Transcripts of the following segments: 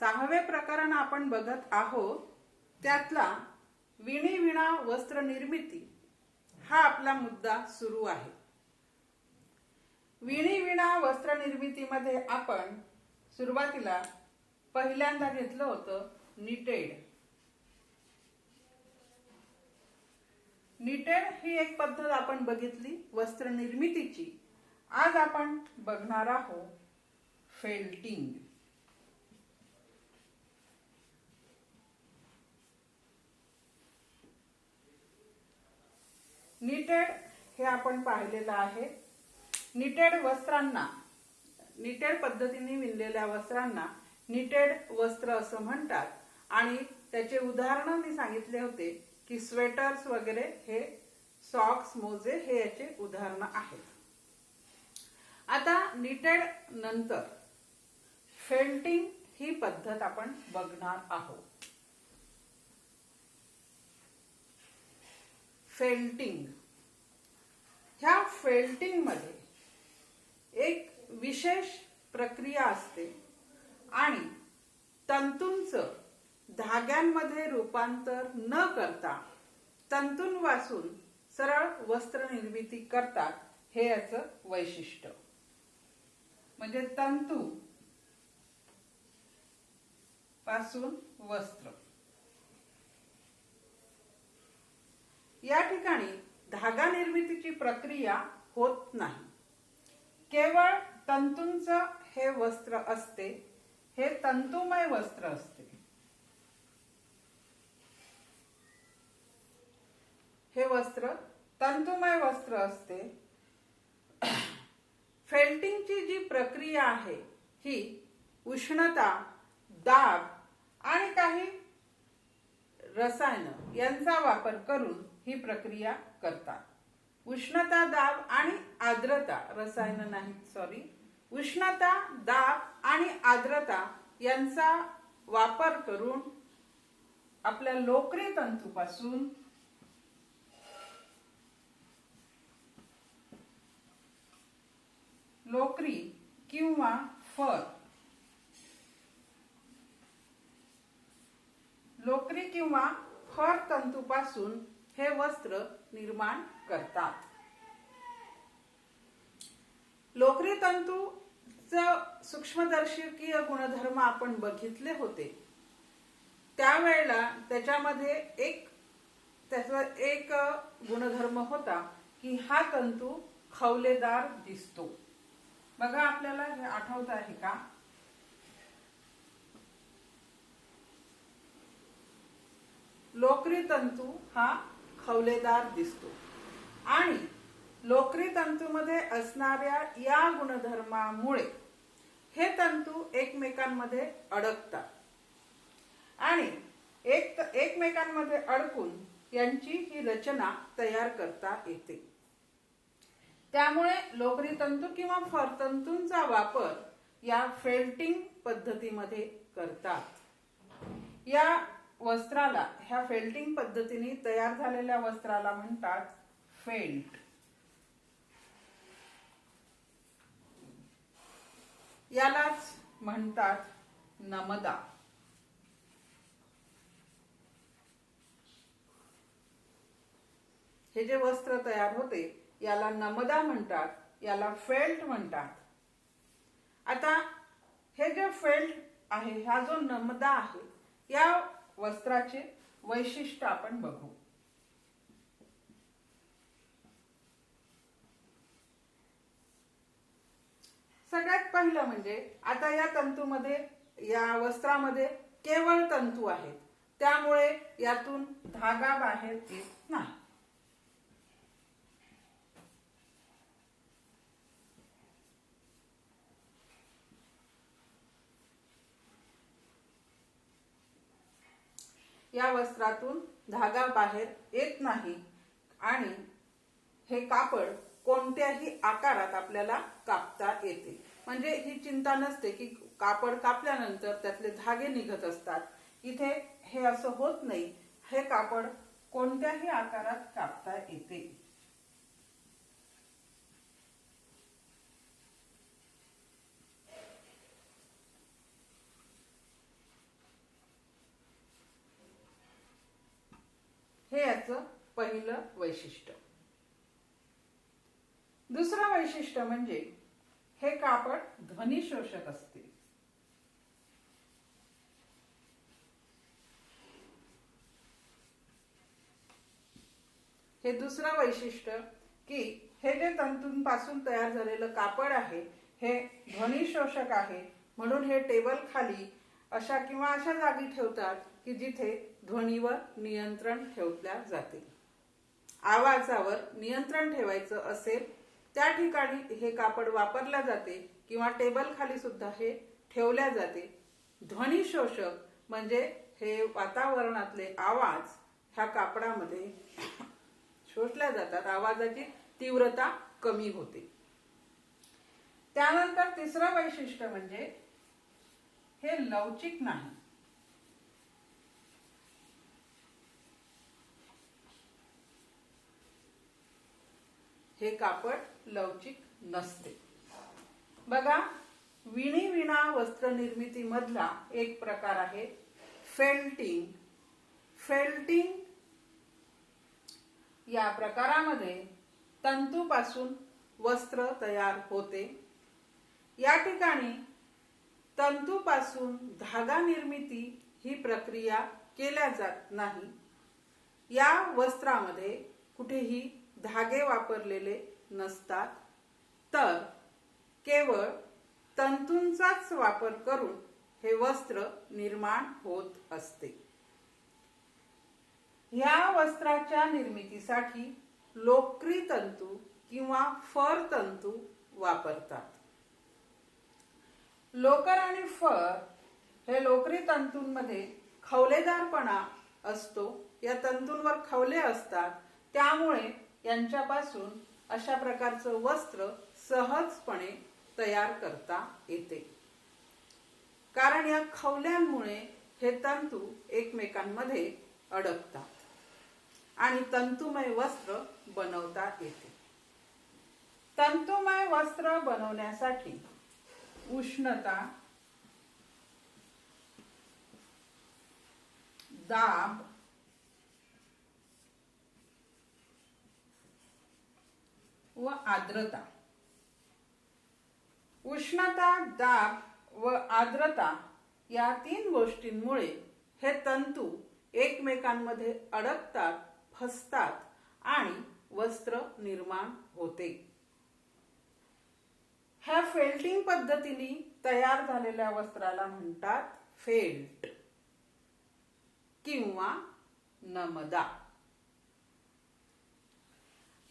6वे प्रकरण आपण बघत आहोत. त्यातला विणी विणा वस्त्र निर्मिती हा आपला मुद्दा सुरू आहे. विणी विणा वस्त्र निर्मितीमध्ये आपण सुरुवातीला पहिल्यांदा घेतलं होतं निटेड. निटेड ही एक पद्धत आपण बघितली वस्त्र निर्मितीची. आज आपण बघणार आहोत फेल्टिंग. निटेड हे आपण पाहिलेलं आहे. निटेड वस्त्रांना, निटेड पद्धतीने विणलेल्या वस्त्रांना निटेड वस्त्र असं म्हणतात. आणि त्याचे उदाहरण मी सांगितले होते की स्वेटर्स वगैरे हे, सॉक्स, मोजे हे याचे उदाहरण आहेत. आता निटेड नंतर फेल्टिंग ही पद्धत आपण बघणार आहोत. फेल्टिंग, ह्या फेल्टिंग मध्ये एक विशेष प्रक्रिया असते आणि तंतूंचं धाग्यांमध्ये रूपांतर न करता तंतूंपासून सरळ वस्त्र निर्मिती करतात. हे याचं वैशिष्ट्य. म्हणजे तंतू पासून वस्त्र. या ठिकाणी धागा निर्मितीची प्रक्रिया होत नाही. केवळ तंतूंचं हे वस्त्र असते. हे तंतुमय वस्त्र असते. हे वस्त्र तंतुमय वस्त्र असते. फेल्टिंगची जी प्रक्रिया आहे ही उष्णता, दाब आणि काही रसायन यांचा वापर करून ही प्रक्रिया करतात. उष्णता, दाब आणि आर्द्रता, रसायन नाही, सॉरी, उष्णता, दाब आणि आर्द्रता यांचा वापर करून आपल्या लोकरी तंतूपासून लोकरी किंवा फर, लोकरी किंवा फर तंतूपासून हे वस्त्र निर्माण करतात. लोकरी तंतूचं सूक्ष्मदर्शकीय गुणधर्म आपण बघितले होते. त्यावेळेला त्याच्यामध्ये त्याचा एक गुणधर्म होता की हा तंतू खवलेदार दिसतो. बघा, आपल्याला हे आठवत आहे का? लोकरी तंतू हा खवलेदार दिसतो आणि लोकरी तंतूमध्ये असणाऱ्या या गुणधर्मामुळे हे तंतू एकमेकांमध्ये अडकतात आणि एकमेकांमध्ये अडकून यांची ही रचना तयार करता येते. त्यामुळे लोकरी तंतू किंवा फर तंतूंचा वापर या फेल्टिंग पद्धतीमध्ये करतात. या वस्त्राला, ह्या फेल्टिंग पद्धतीने तयार झालेल्या वस्त्राला म्हणतात फेल्ट. यालाच म्हणतात नमदा. हे जे वस्त्र तयार होते याला नमदा म्हणतात, याला फेल्ट म्हणतात. आता हे जे फेल्ट आहे, हा जो नमदा आहे, या वस्त्राचे वैशिष्ट्य आपण बघू. सगळ्यात पहिलं म्हणजे आता या तंतूमध्ये, या वस्त्रामध्ये केवळ तंतू आहेत. त्यामुळे यातून धागा बाहेर येत नाही. या वस्त्रातून धागा बाहेर येत नाही आणि हे कापड कोणत्याही आकारात आपल्याला कापता येते. म्हणजे ही चिंता नसते की कापड कापल्यानंतर त्यातले धागे निघत असतात. इथे हे असं होत नाही. हे कापड कोणत्याही आकारात कापता येते. हे याचं पहिलं वैशिष्ट्य. दुसरं वैशिष्ट्य म्हणजे हे कापड ध्वनिशोषक असते. हे दुसरं वैशिष्ट्य की हे जे तंतूंपासून तयार झालेलं कापड आहे हे ध्वनिशोषक आहे, म्हणून हे टेबल खाली अशा किंवा अशा जागी ठेवतात की जिथे ध्वनीवर नियंत्रण ठेवल्या जाते. आवाजावर नियंत्रण ठेवायचं असेल त्या ठिकाणी हे कापड वापरल्या जाते किंवा टेबल खाली सुद्धा हे ठेवल्या जाते. ध्वनिशोषक म्हणजे हे वातावरणातले आवाज ह्या कापडामध्ये शोषल्या जातात, आवाजाची तीव्रता कमी होते. त्यानंतर तिसरं वैशिष्ट्य म्हणजे हे लवचिक नाही. हे कापड लवचिक नसते. बघा, विणा वस्त्र निर्मिती मधला एक प्रकार आहे फेल्टिंग. फेल्टिंग या प्रकारामध्ये तंतूपासून वस्त्र तयार होते. या ठिकाणी तंतूपासून धागा निर्मिती ही प्रक्रिया केल्या जात नाही. या वस्त्रामध्ये कुठेही धागे वापरलेले नसतात, तर केवळ तंतूंचाच वापर करून हे वस्त्र निर्माण होत असते. ह्या वस्त्राच्या निर्मितीसाठी लोकरी तंतू किंवा फर तंतू वापरतात. लोकर आणि फर हे लोकरी तंतूंमध्ये खवलेदारपणा असतो. या तंतूंवर खवले असतात, त्यामुळे यांच्यापासून अशा प्रकारचं वस्त्र सहजपणे तयार करता येते. कारण या खवल्यांमुळे हे तंतू एकमेकांमध्ये अडकतात आणि तंतुमय वस्त्र बनवता येते. तंतुमय वस्त्र बनवण्यासाठी उष्णता, दाब, व आर्द्रता. उष्णता, दाब व आर्द्रता या 3 गोष्टींमुळे हे तंतू एकमेकांमध्ये अडकतात, फसतात आणि वस्त्र निर्माण होते. ह्या फेल्टिंग पद्धतीने तयार झालेल्या वस्त्राला म्हणतात फेल्ट किंवा नमदा.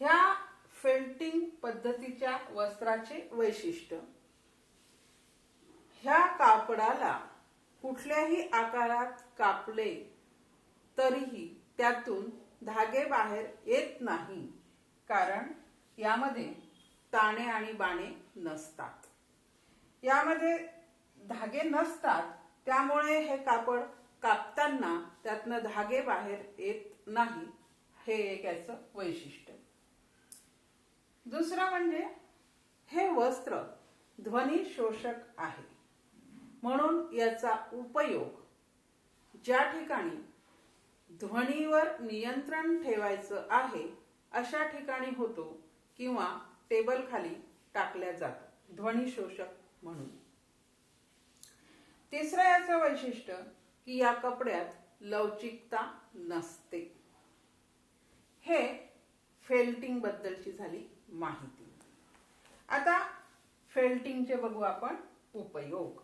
ह्या फेल्टिंग पद्धतीच्या वस्त्राचे वैशिष्ट्य, ह्या कापडाला कुठल्याही आकारात कापले तरीही त्यातून धागे बाहेर येत नाही, कारण यामध्ये ताणे आणि बाणे नसतात. यामध्ये धागे नसतात, त्यामुळे हे कापड कापताना त्यातनं धागे बाहेर येत नाही. हे एक याचं वैशिष्ट्य. दुसरं म्हणजे हे वस्त्र ध्वनी शोषक आहे, म्हणून याचा उपयोग ज्या ठिकाणी ध्वनीवर नियंत्रण ठेवायचं आहे अशा ठिकाणी होतो किंवा टेबल खाली टाकल्या जातो ध्वनी शोषक म्हणून. तिसरं याचं वैशिष्ट्य की या कपड्यात लवचिकता नसते. हे फेल्टिंग बद्दलची झाली माहिती. आता फेल्टिंगचे बघू आपण उपयोग.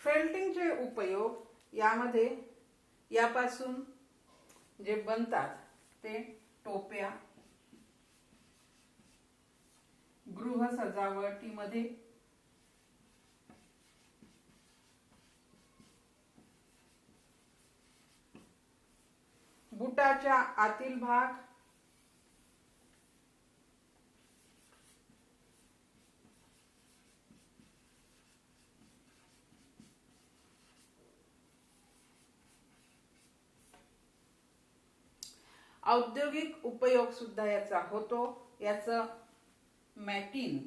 फेल्टिंगचे उपयोग यामध्ये यापासून जे बनतात ते टोप्या, गृह सजावटीमध्ये बुटाच्या आतील भाग, औद्योगिक उपयोग सुद्धा याचा होतो. याचं मॅटिन,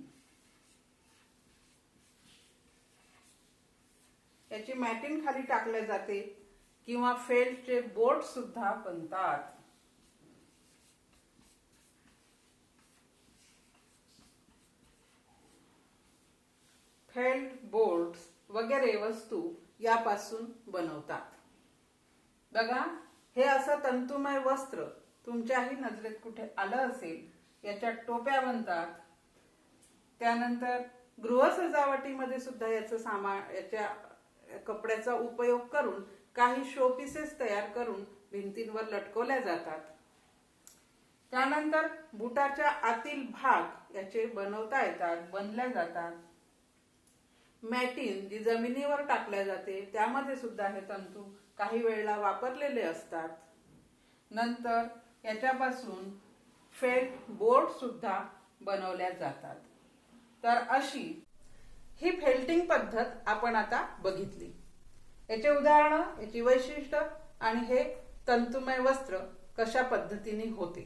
याची मॅटिन खाली टाकले जाते किंवा फेल्टचे बोर्ड सुद्धा बनतात. फेल्ट बोर्ड वगैरे वस्तू यापासून बनवतात. बघा, हे असं तंतुमय वस्त्र तुमच्याही नजरेत कुठे आलं असेल. याच्या टोप्या बनतात. त्यानंतर गृह सजावटीमध्ये सुद्धा याचं सामान, याच्या कपड्याचा उपयोग करून काही शो पीसेस तयार करून भिंतींवर लटकवल्या जातात. त्यानंतर बुटाच्या आतील भाग याचे बनवता येतात, बनल्या जातात. मॅटिन जी जमिनीवर टाकल्या जाते त्यामध्ये सुद्धा हे तंतू काही वेळेला वापरलेले असतात. नंतर याच्यापासून फेल्ट बोर्ड सुद्धा बनवल्या जातात. तर अशी ही फेल्टिंग पद्धत आपण आता बघितली. याचे उदाहरण, याची वैशिष्ट्य आणि हे तंतुमय वस्त्र कशा पद्धतीने होते.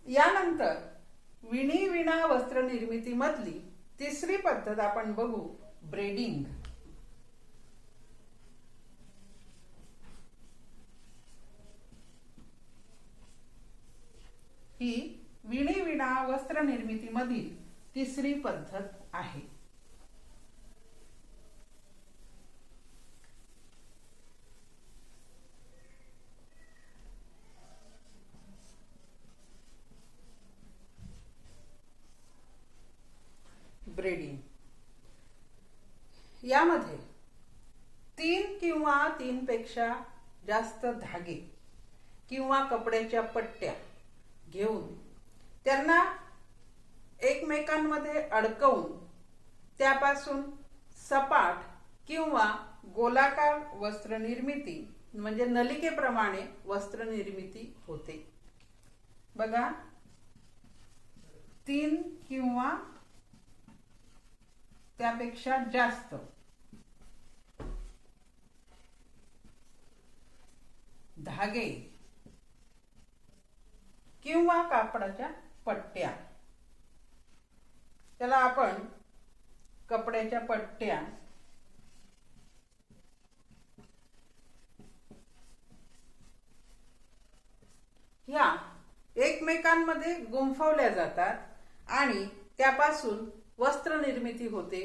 यानंतर विणी विणा वस्त्र निर्मिती मधली तिसरी पद्धत आपण बघू, ब्रेडिंग. ही विणी विणा वस्त्र निर्मिती मधील तिसरी पद्धत आहे. ब्रेडिंग यामध्ये 3 किंवा 3 पेक्षा जास्त धागे किंवा कपड्याच्या पट्ट्या घेऊन त्यांना एकमेकांमध्ये अडकवून त्यापासून सपाट किंवा गोलाकार वस्त्र निर्मिती म्हणजे नलिकेप्रमाणे वस्त्र निर्मिती होते. बघा, 3 किंवा त्यापेक्षा जास्त धागे किंवा कापडाच्या पट्ट्या, त्याला आपण कपड्याच्या पट्ट्या ह्या एकमेकांमध्ये गुंफवल्या जातात आणि त्यापासून वस्त्र निर्मिती होते.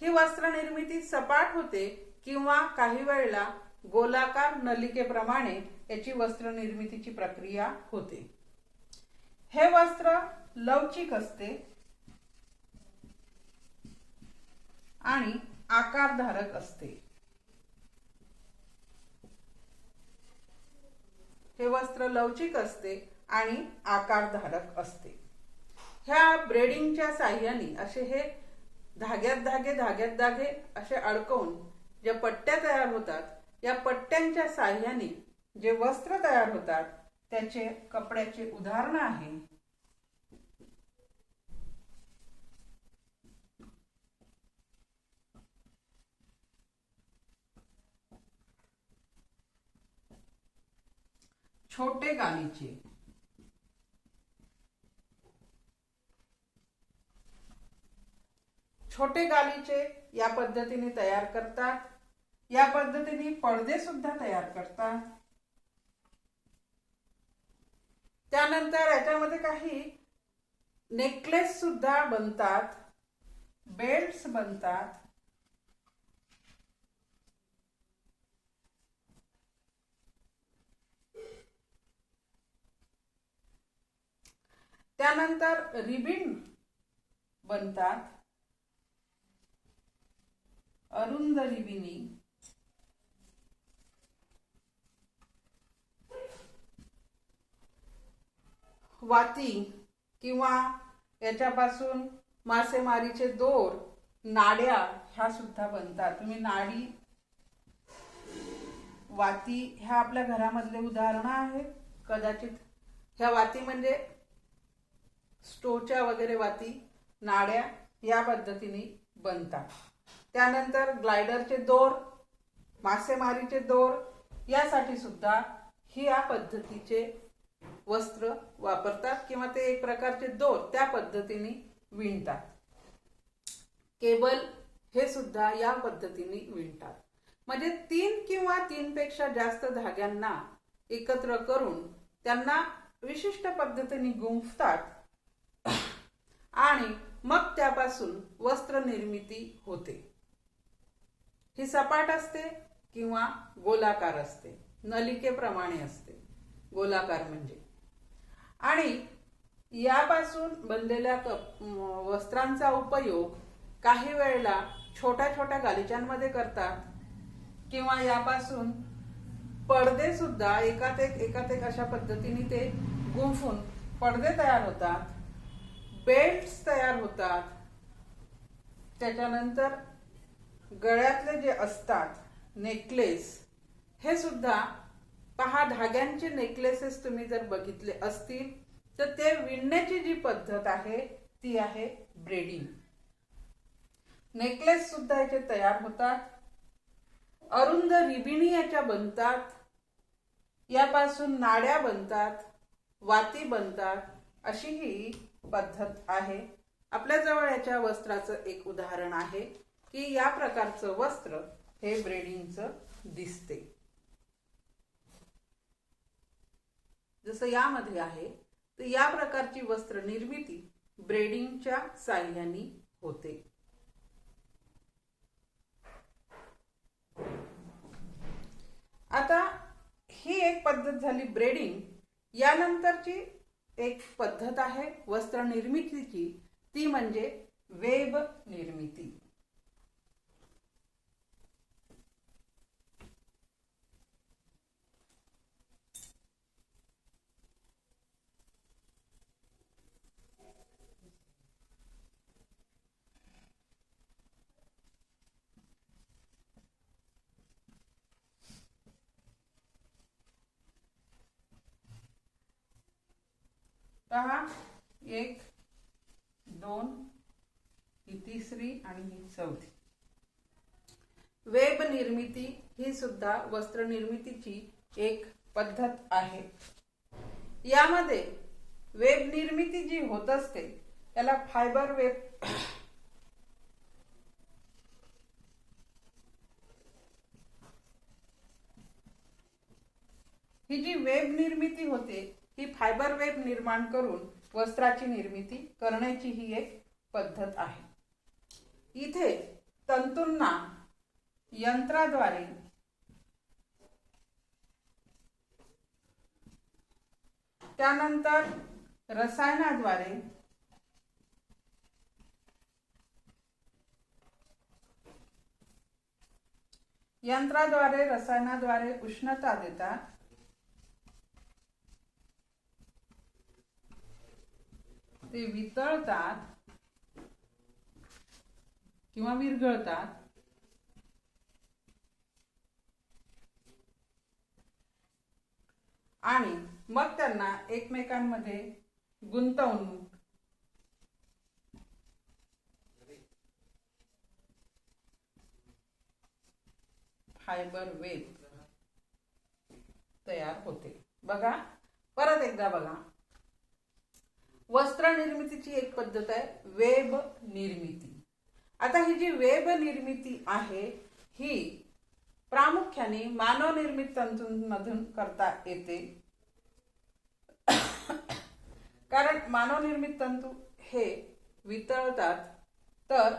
ही वस्त्र निर्मिती सपाट होते किंवा काही वेळेला गोलाकार नलिकेप्रमाणे याची वस्त्र निर्मितीची प्रक्रिया होते. हे वस्त्र लवचिक असते आणि आकारधारक असते. हे वस्त्र लवचिक असते आणि आकारधारक असते. ह्या ब्रेडिंगच्या साह्याने असे हे धाग्यात धागे असे अडकवून ज्या पट्ट्या तयार होतात, या पट्ट्यांच्या साह्याने जे वस्त्र तयार होतात त्याचे कपड्याचे उदाहरण आहे छोटे गालिचे. छोटे गालिचे या पद्धतीने तयार करतात. या पद्धतीने पडदे सुद्धा तयार करतात. त्यानंतर याच्यामध्ये काही नेकलेस सुद्धा बनतात, बेल्ट्स बनतात. त्यानंतर रिबिन बनतात, अरुंद रिबिनी. वाती किंवा याच्यापासून मासेमारीचे दोर, नाड्या ह्या सुद्धा बनतात. तुम्ही नाडी, वाती ह्या आपल्या घरामधले उदाहरण आहेत. कदाचित ह्या वाती म्हणजे स्टोच्या वगैरे वाती, नाड्या या पद्धतीने बनतात. त्यानंतर ग्लायडरचे दोर, मासेमारीचे दोर यासाठी सुद्धा ही या पद्धतीचे वस्त्र वापरतात किंवा ते एक प्रकारचे दोर त्या पद्धतीने विणतात. केबल हे सुद्धा या पद्धतीने विणतात. म्हणजे 3 किंवा 3 पेक्षा जास्त धाग्यांना एकत्र करून त्यांना विशिष्ट पद्धतीने गुंफतात आणि मग त्यापासून वस्त्र निर्मिती होते. ही सपाट असते किंवा गोलाकार असते, नलिकेप्रमाणे असते गोलाकार म्हणजे. आणि यापासून बनलेल्या वस्त्रांचा उपयोग काही वेळेला छोट्या छोट्या गालिचांमध्ये करतात किंवा यापासून पडदे सुद्धा एकात एक अशा पद्धतीने ते गुंफून पडदे तयार होतात, बेल्ट्स तयार होतात. त्याच्यानंतर गळ्यातले जे असतात नेकलेस, हे सुद्धा पहा, धाग्यांचे नेकलेसेस तुम्ही जर बघितले असतील तर ते विणण्याची जी पद्धत आहे ती आहे ब्रेडिंग. नेकलेस सुद्धा याचे तयार होतात. अरुंद रिबिणी याच्या बनतात, यापासून नाड्या बनतात, वाती बनतात. अशी ही पद्धत आहे. आपल्याजवळ याच्या वस्त्राचं एक उदाहरण आहे की या प्रकारचं वस्त्र हे ब्रेडिंगचं दिसते. जसं यामध्ये आहे तर या प्रकारची वस्त्र निर्मिती ब्रेडिंगच्या साहाय्याने होते. आता ही एक पद्धत झाली ब्रेडिंग. यानंतरची एक पद्धत आहे वस्त्र निर्मितीची, ती म्हणजे वेब निर्मिती. पहा, 1 2 ही तिसरी आणि ही चौथी. वेब निर्मिती ही सुद्धा वस्त्र निर्मितीची एक पद्धत आहे. यामध्ये वेब निर्मिती जी होत असते त्याला फायबर वेब ही जी वेब निर्मिती होते ही फायबर वेब निर्माण करून वस्त्राची निर्मिती करण्याची ही एक पद्धत आहे. इथे तंतूंना यंत्राद्वारे त्यानंतर रसायनाद्वारे रसायनाद्वारे उष्णता देतात. ते वितळतात किंवा विरघळतात आणि मग त्यांना एकमेकांमध्ये गुंतवून फायबर वेब तयार होते. बघा, परत एकदा बघा. वस्त्र निर्मितीची एक पद्धत आहे वेब निर्मिती. आता ही जी वेब निर्मिती आहे ही प्रामुख्याने मानव निर्मित तंतूंमधून करता येते. कारण मानव निर्मित तंतू हे वितळतात, तर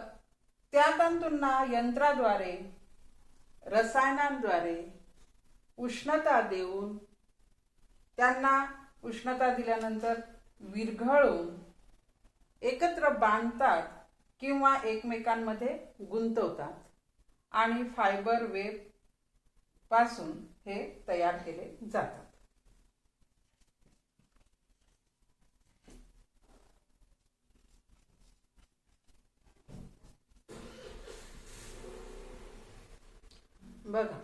त्या तंतूंना यंत्राद्वारे रसायनांद्वारे उष्णता देऊन त्यांना उष्णता दिल्यानंतर विरघळून एकत्र बांधतात किंवा एकमेकांमध्ये गुंतवतात आणि फायबर वेब पासून हे तयार केले जातात. बघा,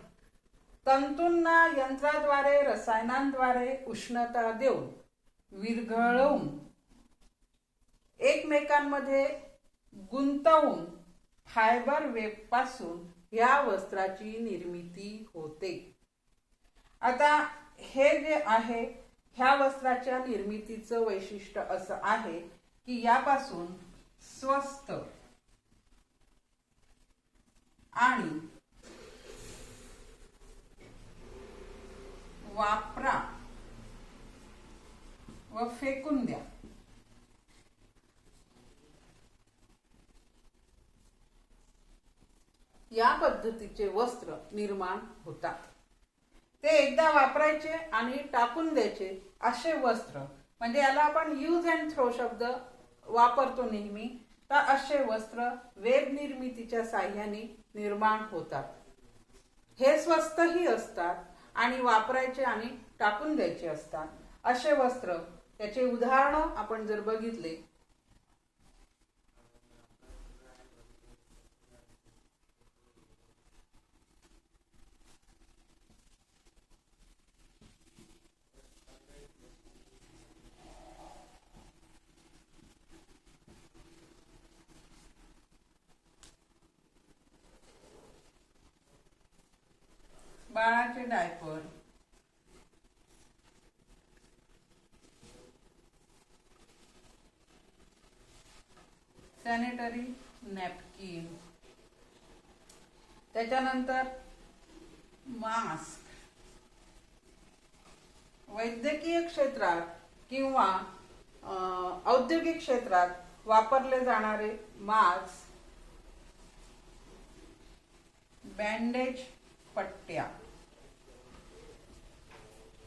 तंतूंना यंत्राद्वारे रसायनांद्वारे उष्णता देऊन विरघळवून एकमेकांमध्ये गुंतवून फायबर वेब पासून या वस्त्राची निर्मिती होते. आता हे जे आहे ह्या वस्त्राच्या निर्मितीचं वैशिष्ट्य असं आहे की यापासून स्वस्त आणि वापरा व फेकून द्या या पद्धतीचे वस्त्र निर्माण होतात. ते एकदा वापरायचे आणि टाकून द्यायचे असे वस्त्र, म्हणजे याला आपण यूज अँड थ्रो शब्द वापरतो नेहमी. तर असे वस्त्र वेब निर्मितीच्या साह्याने निर्माण होतात. हे स्वस्तही असतात आणि वापरायचे आणि टाकून द्यायचे असतात. असे वस्त्र, त्याचे उदाहरण आपण जर बघितले बाळाचे डायपर, सॅनिटरी नॅपकिन, त्याच्यानंतर मास्क, वैद्यकीय क्षेत्रात किंवा औद्योगिक क्षेत्रात वापरले जाणारे मास्क, बँडेज पट्ट्या,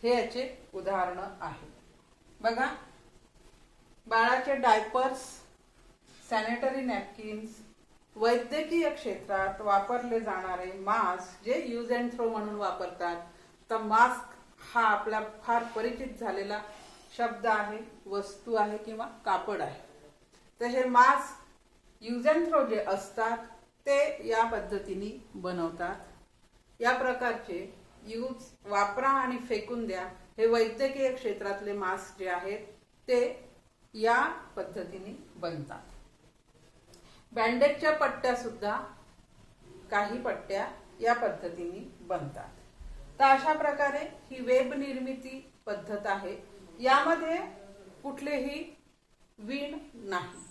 हे याचे उदाहरण आहे. बघा, बाळाचे डायपर्स, सॅनिटरी नॅपकिन्स, वैद्यकीय क्षेत्रात वापरले जाणारे मास्क जे यूज अँड थ्रो म्हणून वापरतात. तर मास्क हा आपला फार परिचित झालेला शब्द आहे, वस्तू आहे किंवा कापड आहे. तर हे मास्क यूज अँड थ्रो जे असतात ते या पद्धतीने बनवतात. या प्रकारचे यूज, वापरा आणि फेकून द्या हे वैद्यकीय क्षेत्रातले मास्क जे आहेत ते या पद्धतीने बनतात. बँडेजच्या पट्ट्या सुद्धा, काही पट्ट्या या पद्धतीने बनतात. तर अशा प्रकारे ही वेब निर्मिती पद्धत आहे. यामध्ये कुठलेही विण नाही.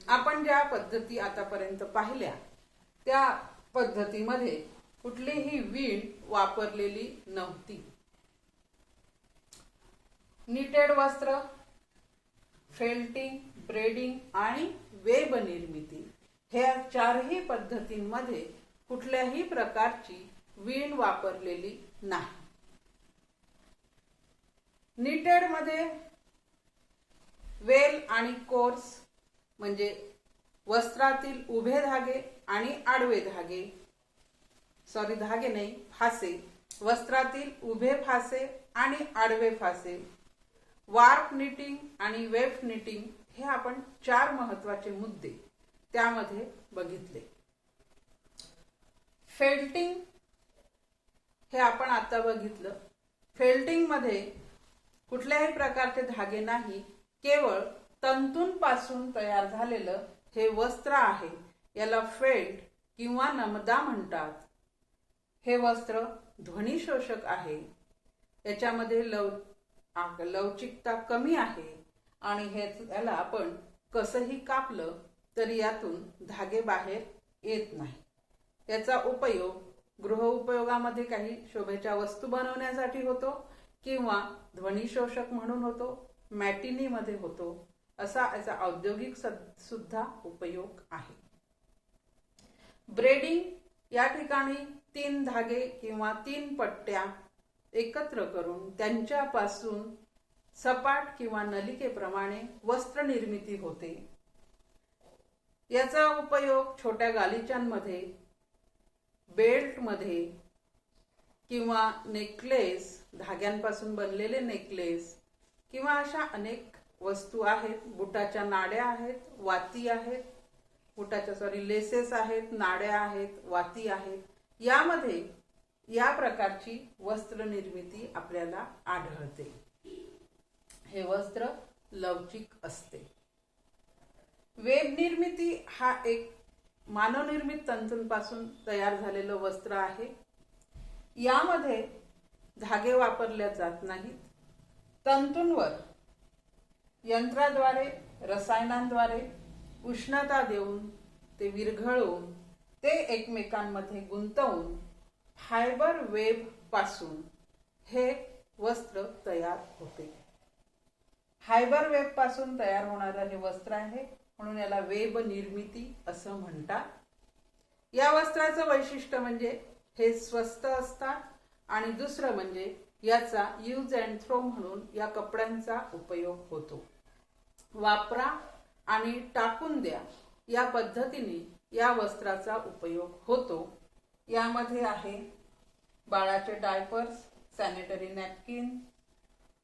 आपण ज्या पद्धती आतापर्यंत पाहिल्या त्या पद्धतीमध्ये कुठलीही वीण वापरलेली नव्हती. निटेड वस्त्र, फेल्टिंग, ब्रेडिंग आणि वेब निर्मिती ह्या चारही पद्धतींमध्ये कुठल्याही प्रकारची वीण वापरलेली नाही. निटेड मध्ये वेल आणि कोर्स म्हणजे वस्त्रातील उभे धागे आणि आडवे धागे, धागे नाही, फासे, वस्त्रातील उभे फासे आणि आडवे फासे, वार्प निटिंग आणि वेब निटिंग हे आपण चार महत्वाचे मुद्दे त्यामध्ये बघितले. फेल्टिंग हे आपण आता बघितलं. फेल्टिंग मध्ये कुठल्याही प्रकारचे धागे नाही, केवळ तंतूंपासून तयार झालेलं हे वस्त्र आहे. याला फेल्ट किंवा नमदा म्हणतात. हे वस्त्र ध्वनिशोषक आहे. याच्यामध्ये लवचिकता कमी आहे आणि याला आपण कसंही कापलं तरी यातून धागे बाहेर येत नाही. याचा उपयोग गृहउपयोगामध्ये काही शोभेच्या वस्तू बनवण्यासाठी होतो किंवा ध्वनिशोषक म्हणून होतो, मॅटिनीमध्ये होतो. असा याचा औद्योगिक सुद्धा उपयोग आहे. ब्रेडिंग या ठिकाणी 3 धागे किंवा 3 पट्ट्या एकत्र करून त्यांच्यापासून सपाट किंवा नलिकेप्रमाणे वस्त्र निर्मिती होते. याचा उपयोग छोट्या गालिचांमध्ये, बेल्टमध्ये किंवा नेकलेस, धाग्यांपासून बनलेले नेकलेस किंवा अशा अनेक वस्तू आहेत. बुटाच्या नाड्या आहेत, वाती आहेत, लेसेस आहेत, नाड्या आहेत, वाती आहेत. यामध्ये या प्रकारची वस्त्र निर्मिती आपल्याला आढळते. हे वस्त्र लवचिक असते. वेब निर्मिती हा एक मानवनिर्मित तंतूंपासून तयार झालेलं वस्त्र आहे. यामध्ये धागे वापरले जात नाहीत. तंतूंवर यंत्राद्वारे, रसायनांद्वारे उष्णता देऊन ते विरघळवून ते एकमेकांमध्ये गुंतवून फायबर वेब पासून हे वस्त्र तयार होते. फायबर वेब पासून तयार होणारं हे वस्त्र आहे, म्हणून याला वेब निर्मिती असं म्हणतात. या वस्त्राचं वैशिष्ट्य म्हणजे हे स्वस्त असतात आणि दुसरं म्हणजे याचा यूज अँड थ्रो म्हणून या कपड्यांचा उपयोग होतो. वापरा आणि टाकून द्या या पद्धतीने या वस्त्राचा उपयोग होतो. यामध्ये आहे बाळाचे डायपर्स, सॅनिटरी नॅपकिन,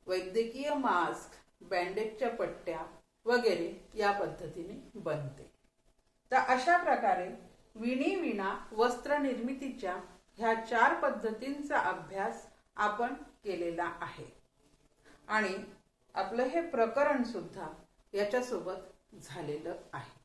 वैद्यकीय मास्क, बँडेजच्या पट्ट्या वगैरे या पद्धतीने बनते. तर अशा प्रकारे विणा वस्त्र निर्मितीच्या ह्या 4 पद्धतींचा अभ्यास आपण केलेला आहे आणि आपलं हे प्रकरण सुद्धा याच्यासोबत झालेलं आहे.